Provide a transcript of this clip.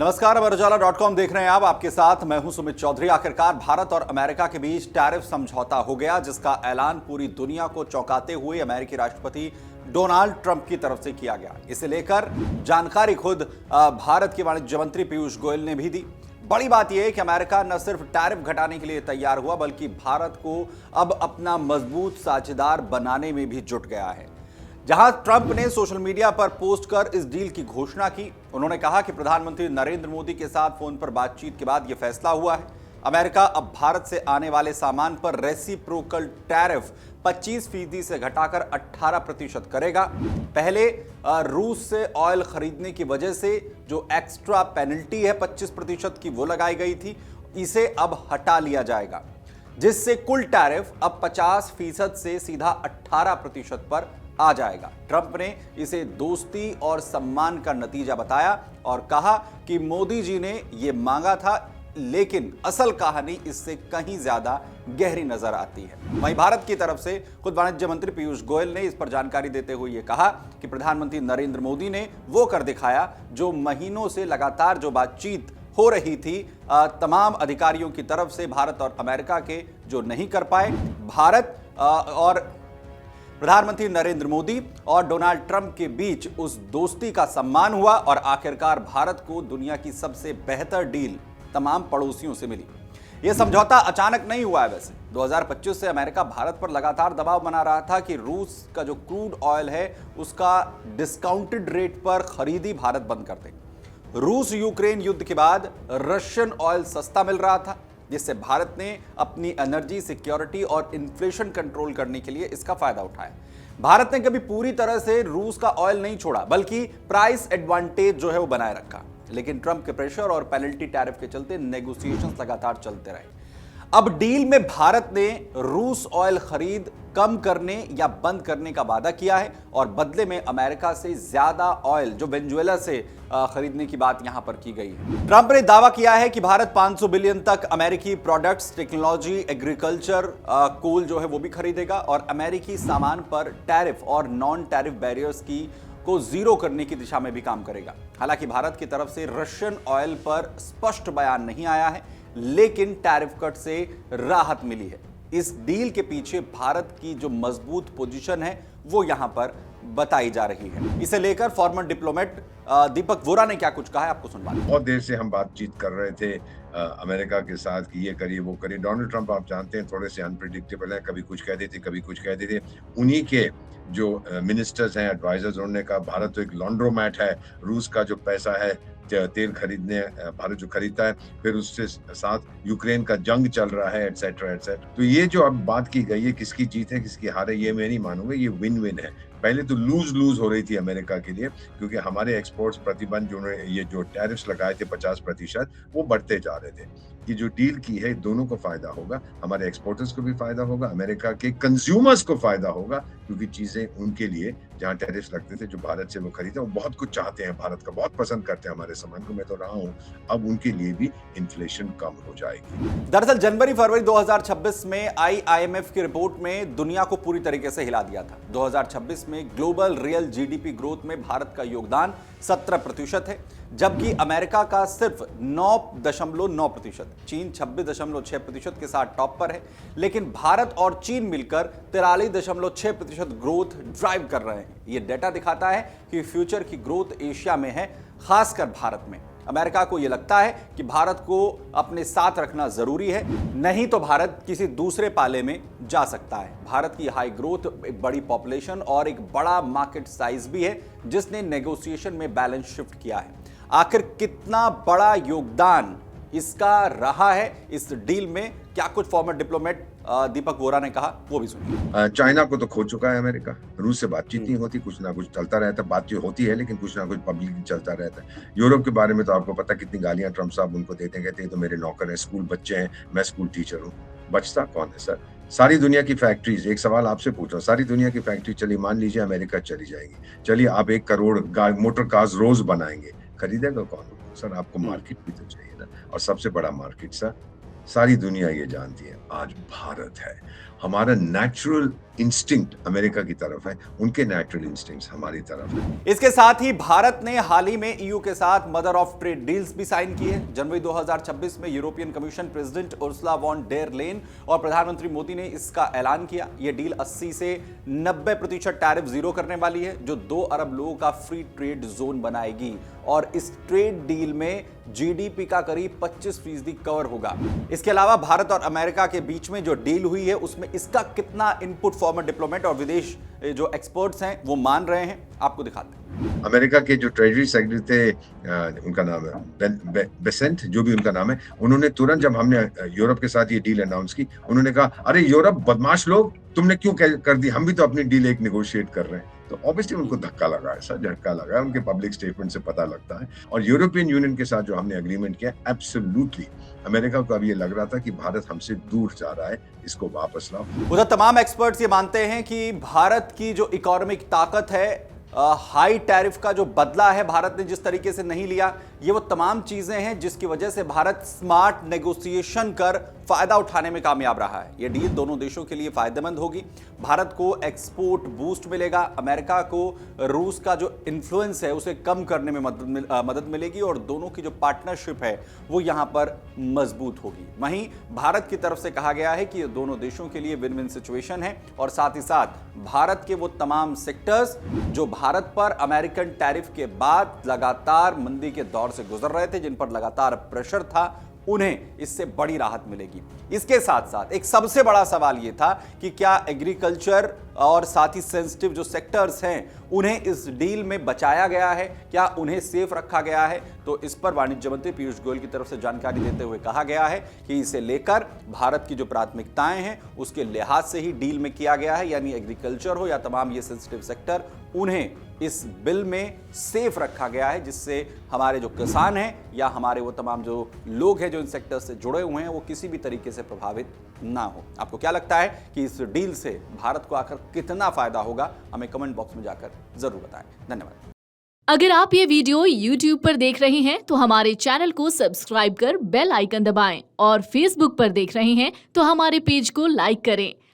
नमस्कार, अमर उजाला.com देख रहे हैं आप। आपके साथ मैं हूं सुमित चौधरी। आखिरकार भारत और अमेरिका के बीच टैरिफ समझौता हो गया, जिसका ऐलान पूरी दुनिया को चौंकाते हुए अमेरिकी राष्ट्रपति डोनाल्ड ट्रंप की तरफ से किया गया। इसे लेकर जानकारी खुद भारत के वाणिज्य मंत्री पीयूष गोयल ने भी दी। बड़ी बात यह है कि अमेरिका न सिर्फ टैरिफ घटाने के लिए तैयार हुआ, बल्कि भारत को अब अपना मजबूत साझेदार बनाने में भी जुट गया है। जहां ट्रंप ने सोशल मीडिया पर पोस्ट कर इस डील की घोषणा की, उन्होंने कहा कि प्रधानमंत्री नरेंद्र मोदी के साथ फोन पर बातचीत के बाद यह फैसला हुआ है। अमेरिका अब भारत से आने वाले सामान पर रेसिप्रोकल टैरिफ 25% से घटाकर 18% करेगा। पहले रूस से ऑयल खरीदने की वजह से जो एक्स्ट्रा पेनल्टी है 25% की, वो लगाई गई थी, इसे अब हटा लिया जाएगा, जिससे कुल टैरिफ अब 50% से सीधा 18% पर आ जाएगा। ट्रंप ने इसे दोस्ती और सम्मान का नतीजा बताया और कहा कि मोदी जी ने यह मांगा था, लेकिन असल कहानी इससे कहीं ज्यादा गहरी नजर आती है। वहीं भारत की तरफ से खुद वाणिज्य मंत्री पीयूष गोयल ने इस पर जानकारी देते हुए यह कहा कि प्रधानमंत्री नरेंद्र मोदी ने वो कर दिखाया जो महीनों से लगातार जो बातचीत हो रही थी तमाम अधिकारियों की तरफ से भारत और अमेरिका के, जो नहीं कर पाए। भारत और प्रधानमंत्री नरेंद्र मोदी और डोनाल्ड ट्रंप के बीच उस दोस्ती का सम्मान हुआ और आखिरकार भारत को दुनिया की सबसे बेहतर डील तमाम पड़ोसियों से मिली। यह समझौता अचानक नहीं हुआ है। वैसे 2025 से अमेरिका भारत पर लगातार दबाव बना रहा था कि रूस का जो क्रूड ऑयल है उसका डिस्काउंटेड रेट पर खरीदी भारत बंद कर दे। रूस यूक्रेन युद्ध के बाद रशियन ऑयल सस्ता मिल रहा था, जिससे भारत ने अपनी एनर्जी सिक्योरिटी और इन्फ्लेशन कंट्रोल करने के लिए इसका फायदा उठाया। भारत ने कभी पूरी तरह से रूस का ऑयल नहीं छोड़ा, बल्कि प्राइस एडवांटेज जो है वो बनाए रखा। लेकिन ट्रंप के प्रेशर और पेनल्टी टैरिफ के चलते नेगोशिएशंस लगातार चलते रहे। अब डील में भारत ने रूस ऑयल खरीद कम करने या बंद करने का वादा किया है और बदले में अमेरिका से ज्यादा ऑयल जो वेनेजुएला से खरीदने की बात यहां पर की गई है। ट्रंप ने दावा किया है कि भारत 500 बिलियन तक अमेरिकी प्रोडक्ट्स, टेक्नोलॉजी, एग्रीकल्चर, कोल जो है वो भी खरीदेगा और अमेरिकी सामान पर टैरिफ और नॉन टैरिफ बैरियर्स को जीरो करने की दिशा में भी काम करेगा। हालांकि भारत की तरफ से रशियन ऑयल पर स्पष्ट बयान नहीं आया है, लेकिन टैरिफ कट से राहत मिली है। इस डील के पीछे भारत की जो मजबूत पोजीशन है वो यहां पर बताई जा रही है। इसे लेकर फॉर्मर डिप्लोमेट दीपक वोरा ने क्या कुछ कहा है, आपको सुनवा। बहुत देर से हम बातचीत कर रहे थे अमेरिका के साथ कि ये करिए वो करिए। डोनाल्ड ट्रंप आप जानते हैं थोड़े से अनप्रिडिक्टेबल हैं, कभी कुछ कह देते कभी कुछ कह देते। उन्हीं के जो मिनिस्टर्स हैं, एडवाइजर्स, उन्होंने कहा भारत तो एक लॉन्ड्रोमैट है, रूस का जो पैसा है तेल खरीदने भारत जो खरीदता है, फिर उससे साथ यूक्रेन का जंग चल रहा है, एटसेट्रा एटसेट्रा। तो ये जो अब बात की गई है किसकी जीत है किसकी हार है, ये मैं नहीं मानूंगा। ये विन विन है। पहले तो लूज लूज हो रही थी अमेरिका के लिए, क्योंकि हमारे एक्सपोर्ट्स प्रतिबंध जो ये जो टैरिफ्स लगाए थे 50%, वो बढ़ते जा रहे थे। कि जो डील की है दोनों को फायदा होगा, हमारे एक्सपोर्टर्स को भी फायदा होगा, अमेरिका के कंज्यूमर्स को फायदा होगा, क्योंकि चीजें उनके लिए जहां टैरिफ्स लगते थे जो भारत से वो खरीदते हैं, वो बहुत कुछ चाहते हैं, भारत का बहुत पसंद करते हैं हमारे सामान को। मैं तो रहा हूं, अब उनके लिए भी इन्फ्लेशन कम हो जाएगी। दरअसल जनवरी-फरवरी 2026 में आई IMF की रिपोर्ट में दुनिया को पूरी तरीके से हिला दिया था। 2026 में ग्लोबल रियल जीडीपी ग्रोथ में भारत का योगदान 17% है, जबकि अमेरिका का सिर्फ 9.9%, चीन 26.6% के साथ टॉप पर है। लेकिन भारत और चीन मिलकर 43.6% ग्रोथ ड्राइव कर रहे हैं। यह डेटा दिखाता है कि फ्यूचर की ग्रोथ एशिया में है, खासकर भारत में। अमेरिका को यह लगता है कि भारत को अपने साथ रखना जरूरी है, नहीं तो भारत किसी दूसरे पाले में जा सकता है। भारत की हाई ग्रोथ, एक बड़ी पॉपुलेशन और एक बड़ा मार्केट साइज भी है, जिसने नेगोशिएशन में बैलेंस शिफ्ट किया है। आखिर कितना बड़ा योगदान इसका रहा है इस डील में, क्या कुछ फॉर्मर डिप्लोमेट दीपक वोरा ने कहा, वो भी सुनिए। चाइना को तो खो चुका है अमेरिका, रूस से बातचीत नहीं होती, कुछ ना कुछ चलता रहता है, बातचीत होती है लेकिन कुछ ना कुछ पब्लिक चलता रहता है। यूरोप के बारे में तो आपको पता कितनी गालियां ट्रंप साहब उनको देते हैं, कहते हैं तो मेरे नौकर हैं, स्कूल बच्चे हैं, मैं स्कूल टीचर हूँ। बचता कौन है सर? सारी दुनिया की फैक्ट्रीज, एक सवाल आपसे पूछ रहा हूँ, सारी दुनिया की फैक्ट्री चलिए मान लीजिए अमेरिका चली जाएगी, चलिए आप 1 करोड़ मोटर कार्स रोज बनाएंगे, खरीदेगा कौन सर? आपको मार्केट भी तो चाहिए ना। और सबसे बड़ा मार्केट सर सारी दुनिया ये जानती है, आज भारत है। हमारा नेचुरल इंस्टिंक्ट अमेरिका की तरफ है, उनके नेचुरल इंस्टिंक्ट्स हमारी तरफ है। इसके साथ ही भारत ने हाल ही में ईयू के साथ मदर ऑफ ट्रेड डील्स भी साइन किए। जनवरी 2026 में European Commission president Ursula von der Leyen और प्रधानमंत्री मोदी ने इसका ऐलान किया। यह डील 80 से 90% टैरिफ जीरो करने वाली है, जो 2 अरब लोगों का फ्री ट्रेड जोन बनाएगी और इस ट्रेड डील में जीडीपी का करीब 25% कवर होगा। इसके अलावा भारत और अमेरिका के बीच में जो डील हुई है उसमें इसका कितना इनपुट फॉर्मर डिप्लोमेट और विदेश जो एक्सपर्ट्स हैं वो मान रहे हैं, आपको दिखाते हैं। अमेरिका के जो ट्रेजरी सेक्रेटरी थे, उनका नाम है बेसेंट, जो भी उनका नाम है, उन्होंने तुरंत जब हमने यूरोप के साथ ये डील अनाउंस की, उन्होंने कहा, अरे यूरोप बदमाश लोग, तुमने क्यों कर दी, हम भी तो अपनी डील एक नेगोशिएट कर रहे हैं। तो ऑब्वियसली उनको धक्का लगा, ऐसा झटका लगा, उनके पब्लिक स्टेटमेंट से पता लगता है। और यूरोपियन यूनियन के साथ जो हमने एग्रीमेंट किया, एब्सोल्युटली अमेरिका को अब ये लग रहा था कि भारत हमसे दूर जा रहा है, इसको वापस लाओ। उधर तमाम एक्सपर्ट्स ये मानते हैं कि भारत की जो इकोनॉमिक ताकत है, हाई टैरिफ का जो बदला है भारत ने जिस तरीके से नहीं लिया, ये वो तमाम चीजें हैं जिसकी वजह से भारत स्मार्ट नेगोशिएशन कर फायदा उठाने में कामयाब रहा है। ये डील दोनों देशों के लिए फायदेमंद होगी। भारत को एक्सपोर्ट बूस्ट मिलेगा, अमेरिका को रूस का जो इन्फ्लुएंस है उसे कम करने में मदद मिलेगी और दोनों की जो पार्टनरशिप है वो यहां पर मजबूत होगी। वहीं भारत की तरफ से कहा गया है कि ये दोनों देशों के लिए विन विन सिचुएशन है और साथ ही साथ भारत के वो तमाम सेक्टर्स जो भारत पर अमेरिकन टैरिफ के बाद लगातार मंदी के दौर से गुजर रहे थे, जिन पर लगातार प्रेशर था, उन्हें इससे बड़ी राहत मिलेगी। इसके साथ साथ एक सबसे बड़ा सवाल यह था कि क्या एग्रीकल्चर और साथ ही सेंसिटिव जो सेक्टर्स हैं उन्हें इस डील में बचाया गया है, क्या उन्हें सेफ रखा गया है। तो इस पर वाणिज्य मंत्री पीयूष गोयल की तरफ से जानकारी देते हुए कहा गया है कि इसे लेकर भारत की जो प्राथमिकताएं हैं उसके लिहाज से ही डील में किया गया है, यानी एग्रीकल्चर हो या तमाम ये सेंसिटिव सेक्टर, उन्हें इस बिल में सेफ रखा गया है, जिससे हमारे जो किसान हैं या हमारे वो तमाम जो लोग हैं जो इन सेक्टर से जुड़े हुए हैं वो किसी भी तरीके से प्रभावित ना हो। आपको क्या लगता है कि इस डील से भारत को आखिर कितना फायदा होगा, हमें कमेंट बॉक्स में जाकर जरूर बताएं। धन्यवाद। अगर आप ये वीडियो YouTube पर देख रहे हैं तो हमारे चैनल को सब्सक्राइब कर बेल आइकन दबाएं और Facebook पर देख रहे हैं तो हमारे पेज को लाइक करें।